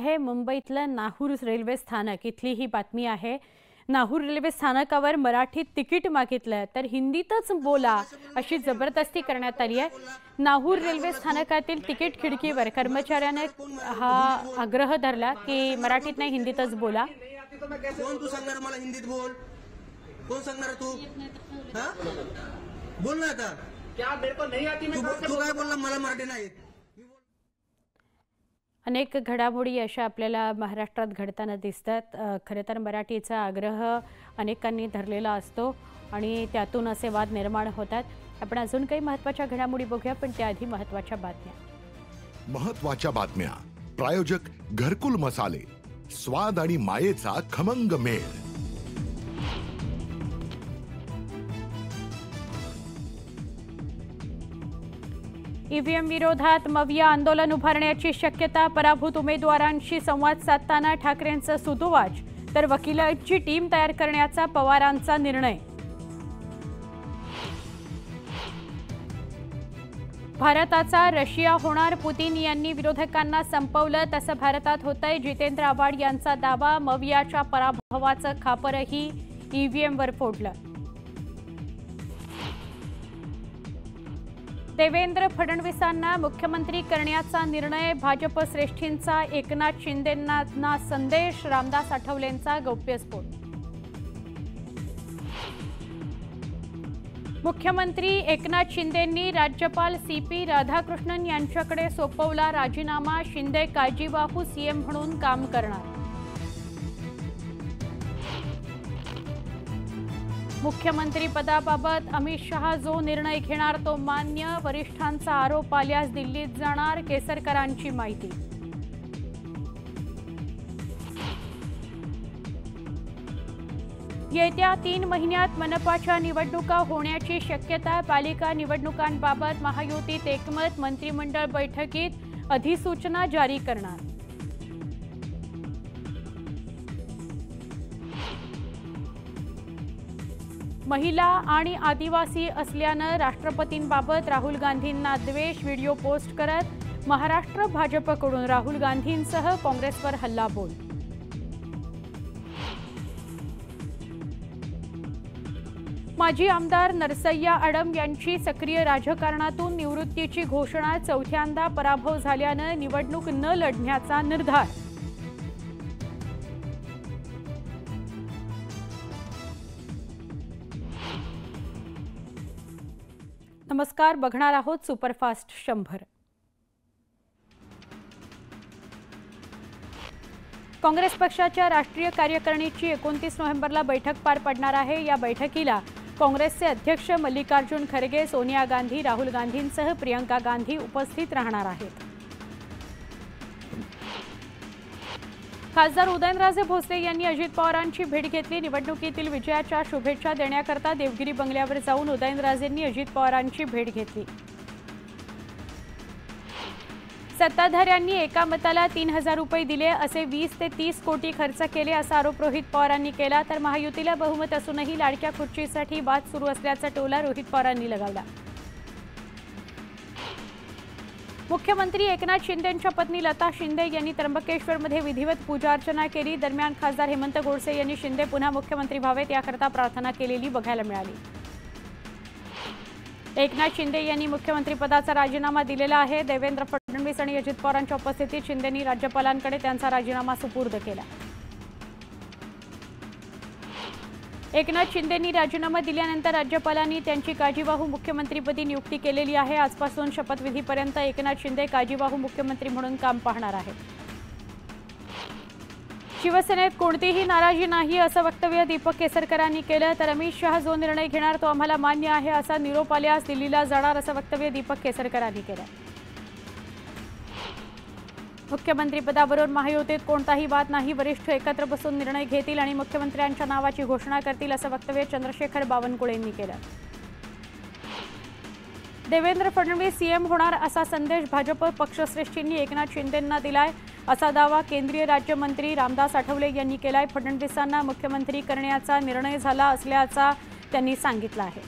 आहे मुंबईतलं नाहूर रेल्वे स्थानक। इथली ही बातमी आहे। नाहूर रेल्वे स्थानकावर मराठीत तिकीट मागितलं तर हिंदीतच बोला अशी जबरदस्ती करण्यात आली आहे। नाहूर रेल्वे स्थानकातील तिकीट खिडकीवर कर्मचाऱ्याने हा आग्रह धरला की मराठीत नाही हिंदीतच बोला। कौन तू सांगणार मला हिंदीत बोल? कौन सांगणार तू? हां बोल ना आता। क्या मेरे को नहीं आती? मैं तू काय बोलला मला मराठी नाही येत? अनेक घडामोडी अशा आपल्याला महाराष्ट्रात घडताना दिसतात। खरं तर मराठीचा आग्रह अनेकांनी धरलेला असतो आणि त्यातून असे वाद निर्माण होतात। आपण अजून काही महत्त्वाच्या घडामोडी बघूया, पण त्याआधी महत्त्वाच्या बातम्या। प्रायोजक घरकुल मसाले, स्वाद आणि मायेचा खमंग मेळ। ईव्हीएम विरोधात मविया आंदोलन उभारण्याची शक्यता। पराभूत उमेदवारांशी संवाद साधताना ठाकरेंचं सुतोवाच, तर वकिलांची टीम तयार करण्याचा पवारांचा निर्णय। भारताचा रशिया होणार, पुतीन यांनी विरोधकांना संपवलं तसं भारतात होतंय, जितेंद्र आव्हाड यांचा दावा। मवियाच्या पराभवाचं खापरही ईव्हीएमवर फोडलं। देवेंद्र फडणवीसांना मुख्यमंत्री करण्याचा निर्णय। भाजप श्रेष्ठींचा एकनाथ शिंदेंना संदेश। रामदास आठवलेंचा गौप्यस्फोट। मुख्यमंत्री एकनाथ शिंदेंनी राज्यपाल सीपी राधाकृष्णन यांच्याकडे सोपवला राजीनामा। शिंदे काळजीवाहू सीएम म्हणून काम करणार। मुख्यमंत्री पदाबाबत अमित शहा जो निर्णय घेणार तो मान्य। वरिष्ठांचा आरोप आल्यास दिल्लीत जाणार, केसरकरांची माहिती। येत्या 3 महिन्यात मनपाच्या निवडणुका होण्याची शक्यता। पालिका निवडणुकांबाबत महायुतीत एकमत। मंत्रिमंडळ बैठकीत अधिसूचना जारी करणार। महिला आणि आदिवासी असल्यानं राष्ट्रपतींबाबत राहुल गांधींना द्वेष। व्हिडिओ पोस्ट करत महाराष्ट्र भाजपकडून राहुल गांधींसह काँग्रेसवर हल्लाबोल। माजी आमदार नरसय्या आडम यांची सक्रिय राजकारणातून निवृत्तीची घोषणा। चौथ्यांदा पराभव झाल्यानं निवडणूक न लढण्याचा निर्धार। नमस्कार, बघणार आहोत सुपरफास्ट 100। काँग्रेस पक्षाच्या राष्ट्रीय कार्यकारिणीची 29 नोव्हेंबरला बैठक पार पडणार आहे। या बैठकीला काँग्रेसचे अध्यक्ष मल्लिकार्जुन खरगे, सोनिया गांधी, राहुल गांधींसह प्रियंका गांधी उपस्थित राहणार आहेत। खासदार उदयनराजे भोसले यांनी अजित पवारांची भेट घेतली। निवडणुकीतील विजयाच्या शुभेच्छा देण्याकरता देवगिरी बंगल्यावर जाऊन उदयनराजेंनी अजित पवारांची भेट घेतली। सत्ताधाऱ्यांनी एका मताला 3000 रुपये दिले, असे 20 ते 30 कोटी खर्च केले असा आरोप रोहित पवारांनी केला। तर महायुतीला बहुमत असूनही लाडक्या खुर्चीसाठी वाद सुरू असल्याचा टोला रोहित पवारांनी लगावला। मुख्यमंत्री एकनाथ शिंदेंच्या पत्नी लता शिंदे यांनी त्र्यंबकेश्वरमध्ये विधिवत पूजार्चना केली। दरम्यान खासदार हेमंत गोडसे यांनी शिंदे पुन्हा मुख्यमंत्री व्हावेत याकरता प्रार्थना केलेली बघायला मिळाली। एकनाथ शिंदे यांनी मुख्यमंत्रीपदाचा राजीनामा दिलेला आहे। देवेंद्र फडणवीस आणि अजित पवारांच्या उपस्थितीत शिंदेंनी राज्यपालांकडे त्यांचा राजीनामा सुपूर्द केला। एकनाथ शिंदेंनी राजीनामा दिल्यानंतर राज्यपालांनी त्यांची काळजीवाहू मुख्यमंत्रीपदी नियुक्ती केलेली आहे। आजपासून शपथविधीपर्यंत एकनाथ शिंदे काळजीवाहू मुख्यमंत्री म्हणून काम पाहणार आहेत। शिवसेनेत कोणतीही नाराजी नाही असं वक्तव्य दीपक केसरकरांनी केलं। तर अमित शहा जो निर्णय घेणार तो आम्हाला मान्य आहे, असा निरोप आल्यास दिल्लीला जाणार असं वक्तव्य दीपक केसरकरांनी केलं। मुख्यमंत्रीपदावरून महायुतीत कोणताही वाद नाही, वरिष्ठ एकत्र बसून निर्णय घेतील आणि मुख्यमंत्र्यांच्या नावाची घोषणा करतील असं वक्तव्य चंद्रशेखर बावनकुळेंनी केलं। देवेंद्र फडणवीस सीएम होणार असा संदेश भाजप पक्षश्रेष्ठींनी एकनाथ शिंदेंना दिलाय, असा दावा केंद्रीय राज्यमंत्री रामदास आठवले यांनी केलाय। फडणवीसांना मुख्यमंत्री करण्याचा निर्णय झाला असल्याचा त्यांनी सांगितलं आहे।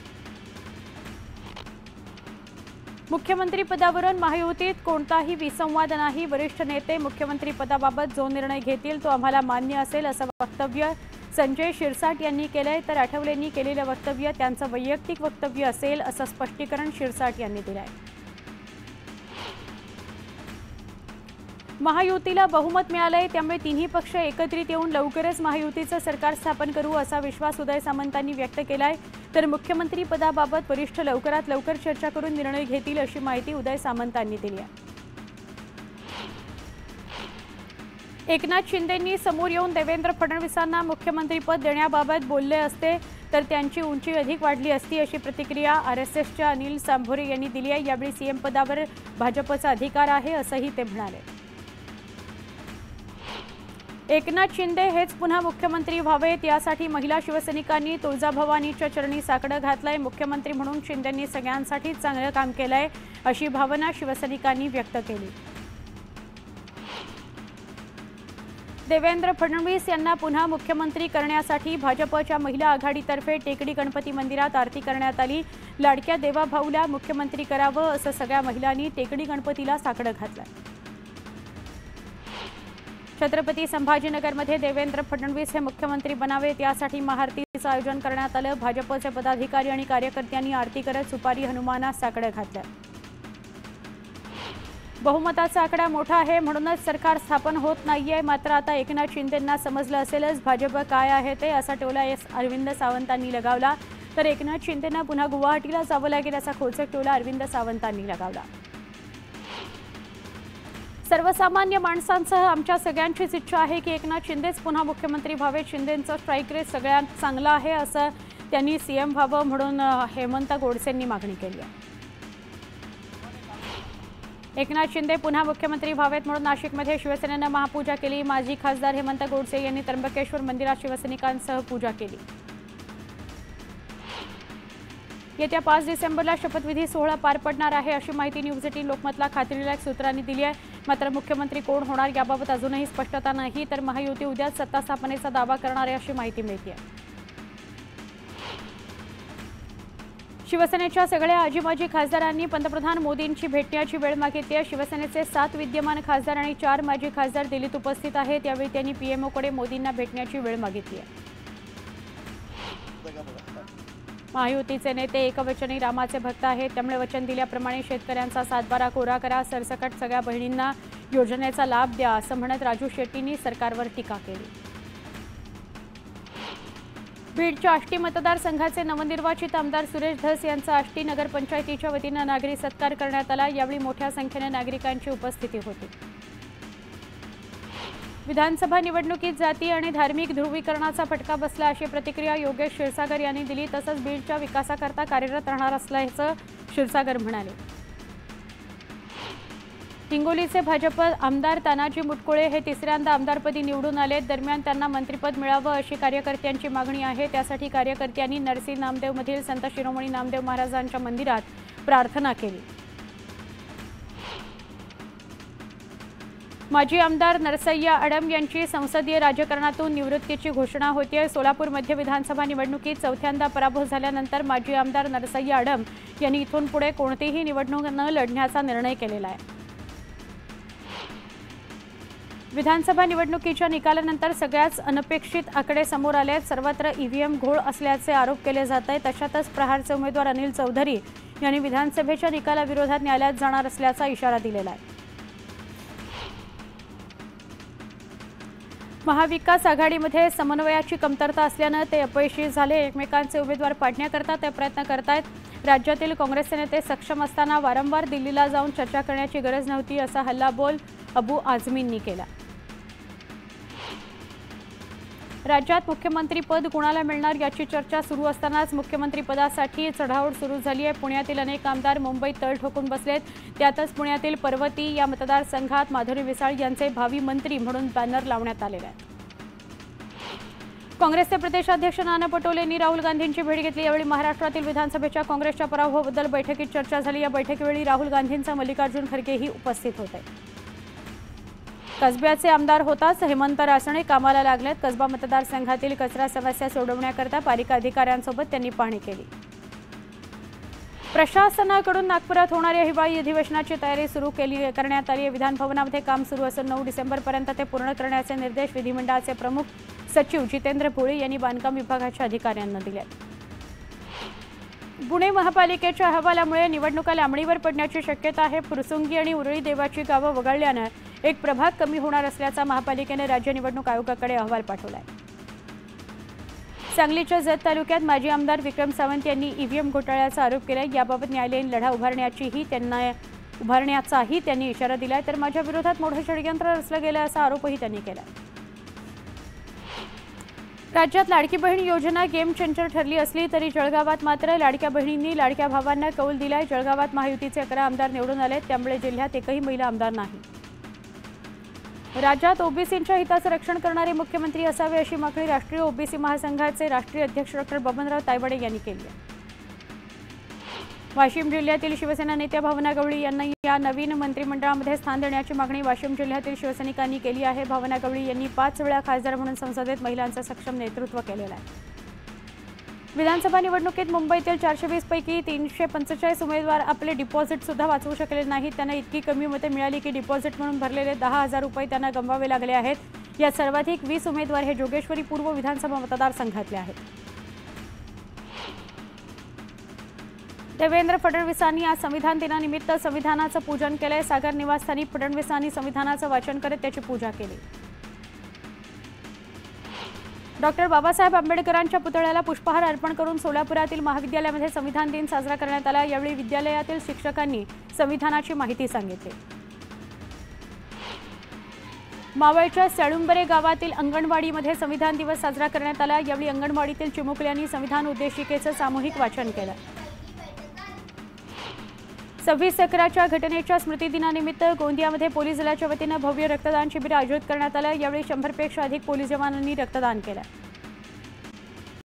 मुख्यमंत्री पदावरून महायुतीत कोणताही विसंवाद नाही। वरिष्ठ नेते मुख्यमंत्री पदाबाबत जो निर्णय घेतील तो आम्हाला मान्य असेल असं वक्तव्य संजय शिरसाट यांनी केलंय। तर आठवलेंनी केलेलं वक्तव्य त्यांचं वैयक्तिक वक्तव्य असेल असं स्पष्टीकरण शिरसाट यांनी दिलंय। महायुतीला बहुमत मिळालंय, त्यामुळे तिन्ही पक्ष एकत्रित येऊन लवकरच महायुतीचं सरकार स्थापन करू असा विश्वास उदय सामंतांनी व्यक्त केलाय। तर मुख्यमंत्री पदाबाबत वरिष्ठ लवकरात लवकर चर्चा करून निर्णय घेतील अशी माहिती उदय सामंतांनी दिली आहे। एकनाथ शिंदेंनी समोर येऊन देवेंद्र फडणवीसांना मुख्यमंत्रीपद देण्याबाबत बोलले असते तर त्यांची उंची अधिक वाढली असती अशी प्रतिक्रिया आरएसएसच्या अनिल सांभोरे यांनी दिली आहे। यावेळी सीएम पदावर भाजपचा अधिकार आहे असंही ते म्हणाले। एकनाथ शिंदे हेच पुन्हा मुख्यमंत्री व्हावेत यासाठी महिला शिवसैनिकांनी तुळजाभवानीच्या चरणी साकडं घातलंय। मुख्यमंत्री म्हणून शिंदेंनी सगळ्यांसाठी चांगलं काम केलंय अशी भावना शिवसैनिकांनी व्यक्त केली। देवेंद्र फडणवीस यांना पुन्हा मुख्यमंत्री करण्यासाठी भाजपच्या महिला आघाडीतर्फे टेकडी गणपती मंदिरात आरती करण्यात आली। लाडक्या देवाभाऊला मुख्यमंत्री करावं असं सगळ्या महिलांनी टेकडी गणपतीला साकडं घातलंय। छत्रपती संभाजीनगरमध्ये देवेंद्र फडणवीस हे मुख्यमंत्री बनावेत यासाठी महाआरतीचं आयोजन करण्यात आलं। भाजपचे पदाधिकारी आणि कार्यकर्त्यांनी आरती करत सुपारी हनुमानास साकडं घातलं। बहुमताचा आकडा मोठा आहे म्हणूनच सरकार स्थापन होत नाहीये, मात्र आता एकनाथ शिंदेंना समजलं असेलच भाजप काय आहे ते असा टोला अरविंद सावंतांनी लगावला। तर एकनाथ शिंदेंना पुन्हा गुवाहाटीला जावं लागेल असा खोचक टोला अरविंद सावंतांनी लगावला। सर्वसामान्य माणसांसह आमच्या सगळ्यांचीच इच्छा आहे की एकनाथ शिंदेच पुन्हा मुख्यमंत्री व्हावे। शिंदेंचं स्ट्राईक रेट सगळ्यात चांगला आहे असं त्यांनी सीएम व्हावं म्हणून हेमंत गोडसेंनी मागणी केली आहे। एकनाथ शिंदे पुन्हा मुख्यमंत्री व्हावेत म्हणून नाशिकमध्ये शिवसेनेनं महापूजा केली। माजी खासदार हेमंत गोडसे यांनी त्र्यंबकेश्वर मंदिरात शिवसैनिकांसह पूजा केली। येत्या 5 डिसेंबरला शपथविधी सोहळा पार पडणार आहे अशी माहिती न्यूज 18 लोकमतला खात्रीलायक सूत्रांनी दिली आहे। मात्र मुख्यमंत्री कोण होणार याबाबत अजूनही स्पष्टता नाही। तर महायुती उद्याच सत्ता स्थापनेचा दावा करणार आहे अशी माहिती मिळते आहे। शिवसेनेच्या सगळ्या आजी-माजी खासदारांनी पंतप्रधान मोदींची भेटण्याची वेळ मागितली आहे। शिवसेनेचे 7 विद्यमान खासदार आणि 4 माजी खासदार दिल्लीत उपस्थित आहेत। यावेळी त्यांनी पीएमओकडे मोदींना भेटण्याची वेळ मागितली आहे। महायुतीचे नेते एकवचनी रामाचे भक्त आहेत, त्यामुळे वचन दिल्याप्रमाणे शेतकऱ्यांचा सातबारा कोरा करा, सरसकट सगळ्या बहिणींना योजनेचा लाभ द्या असं म्हणत राजू शेट्टींनी सरकारवर टीका केली। बीडच्या आष्टी मतदारसंघाचे नवनिर्वाचित आमदार सुरेश धस यांचा आष्टी नगरपंचायतीच्या वतीनं नागरी सत्कार करण्यात आला। यावेळी मोठ्या संख्येने नागरिकांची उपस्थिती होती। विधानसभा निवडणुकीत जाती आणि धार्मिक ध्रुवीकरणाचा फटका बसला अशी प्रतिक्रिया योगेश क्षीरसागर यांनी दिली। तसंच बीडच्या विकासाकरता कार्यरत राहणार असल्याचं क्षीरसागर म्हणाले। हिंगोलीचे भाजप आमदार तानाजी मुटकुळे हे तिसऱ्यांदा आमदारपदी निवडून आले। दरम्यान त्यांना मंत्रिपद मिळावं अशी कार्यकर्त्यांची मागणी आहे। त्यासाठी कार्यकर्त्यांनी नरसी नामदेवमधील संत शिरोमणी नामदेव महाराजांच्या मंदिरात प्रार्थना केली। माजी आमदार नरसय्या अडम यांची संसदीय राजकारणातून निवृत्तीची घोषणा होतीये। सोलापूर मध्य विधानसभा निवडणुकीत चौथ्यांदा पराभव झाल्यानंतर माजी आमदार नरसय्या अडम यांनी इथून पुढे कोणतीही निवडणूक न लढण्याचा निर्णय केलेला आहे। विधानसभा निवडणुकीच्या निकालानंतर सगळ्याच अनपेक्षित आकडे समोर आले आहेत। सर्वत्र ईव्हीएम घोळ असल्याचे आरोप केले जात आहेत। तशातच प्रहारचे उमेदवार अनिल चौधरी यांनी विधानसभेच्या निकालाविरोधात न्यायालयात जाणार असल्याचा इशारा दिलेला आहे। महाविकास आघाडीमध्ये समन्वयाची कमतरता असल्याने ते अपयशी झाले। एकमेकांचे उमेदवार पाडण्याकरता ते प्रयत्न करतायत। राज्यातील काँग्रेसचे नेते सक्षम असताना वारंवार दिल्लीला जाऊन चर्चा करण्याची गरज नव्हती असा हल्लाबोल अबू आझमींनी केला। राज्यात मुख्यमंत्रीपद कुणाला मिळणार याची चर्चा सुरू असतानाच मुख्यमंत्रीपदासाठी चढाओढ सुरू झाली आहे। पुण्यातील अनेक आमदार मुंबईत तळ ठोकून बसलेत। त्यातच पुण्यातील पर्वती या मतदारसंघात माधुरी मिसाळ यांचे भावी मंत्री म्हणून बॅनर लावण्यात आलेले आहेत। काँग्रेसचे प्रदेशाध्यक्ष नाना पटोलेंनी राहुल गांधींची भेट घेतली। यावेळी महाराष्ट्रातील विधानसभेच्या काँग्रेसच्या पराभवाबद्दल बैठकीत चर्चा झाली। या बैठकीवेळी राहुल गांधींचा मल्लिकार्जुन खरगेही उपस्थित होते। कसब्याचे आमदार होताच हेमंत रासणे कामाला लागलेत। कसबा मतदारसंघातील कचरा समस्या सोडवण्याकरता पालिका अधिकाऱ्यांसोबत त्यांनी पाहणी केली। प्रशासनाकडून नागपुरात होणाऱ्या हिवाळी अधिवेशनाची तयारी सुरू करण्यात आली आहे। विधान भवनामध्ये काम सुरू असून 9 डिसेंबरपर्यंत ते पूर्ण करण्याचे निर्देश विधिमंडळाचे प्रमुख सचिव जितेंद्र भोळे यांनी बांधकाम विभागाच्या अधिकाऱ्यांना दिले आहेत। पुणे महापालिकेच्या अहवालामुळे निवडणुका लांबणीवर पडण्याची शक्यता आहे। फुरसुंगी आणि उरळी देवाची गावं वगळल्याने एक प्रभाग कमी होणार असल्याचा महापालिकेने राज्य निवडणूक आयोगाकडे अहवाल पाठवला आहे। सांगलीच्या जत तालुक्यात माजी आमदार विक्रम सावंत यांनी ईव्हीएम घोटाळ्याचा आरोप केला। याबाबत न्यायालयीन लढा उभारण्याचाही त्यांनी इशारा दिलाय। तर माझ्या विरोधात मोठं षडयंत्र रचलं गेलं असा आरोपही त्यांनी केला। राज्यात लाडकी बहीण योजना गेम चेंजर ठरली असली तरी जळगावात मात्र लाडक्या बहिणींनी लाडक्या भावांना कौल दिलाय। जळगावात महायुतीचे 11 आमदार निवडून आले, त्यामुळे जिल्ह्यात एकही महिला आमदार नाही। राज्यात ओबीसींच्या हिताचं रक्षण करणारे मुख्यमंत्री असावे अशी मागणी राष्ट्रीय ओबीसी महासंघाचे राष्ट्रीय अध्यक्ष डॉ. बबनराव तायवाडे यांनी केली आहे। वाशिम जिल्ह्यातील शिवसेना नेत्या भावना गवळी यांना या नवीन मंत्रिमंडळामध्ये स्थान देण्याची मागणी वाशिम जिल्ह्यातील शिवसैनिकांनी केली आहे। भावना गवळी यांनी 5 वेळा खासदार म्हणून संसदेत महिलांचं सक्षम नेतृत्व केलेलं आहे। विधानसभा निवडणुकीत मुंबईतील 420 पैकी 345 उमेदवार आपले डिपॉझिट सुद्धा वाचवू शकले नाहीत। त्यांना इतकी कमी मते मिळाली की डिपॉझिट म्हणून भरलेले 10,000 रुपये त्यांना गमवावे लागले आहेत। यात सर्वाधिक 20 उमेदवार हे जोगेश्वरी पूर्व विधानसभा मतदारसंघातले आहेत। देवेंद्र फडणवीसांनी आज संविधान दिनानिमित्त संविधानाचं पूजन केलंय। सागर निवासस्थानी फडणवीसांनी संविधानाचं वाचन करत त्याची पूजा केली। डॉक्टर बाबासाहेब आंबेडकरांच्या पुतळ्याला पुष्पहार अर्पण करून सोलापुरातील महाविद्यालयामध्ये संविधान दिन साजरा करण्यात आला। यावेळी विद्यालयातील शिक्षकांनी संविधानाची माहिती सांगितली। मावळच्या साळुंबरे गावातील अंगणवाडीमध्ये संविधान दिवस साजरा करण्यात आला। यावेळी अंगणवाडीतील चिमुकल्यांनी संविधान उद्देशिकेचं सामूहिक वाचन केलं। 26/11च्या घटनेच्या स्मृतिदिनानिमित्त गोंदियामध्ये पोलीस दलाच्या वतीनं भव्य रक्तदान शिबिर आयोजित करण्यात आलं। यावेळी 100 पेक्षा अधिक पोलीस जवानांनी रक्तदान केलं।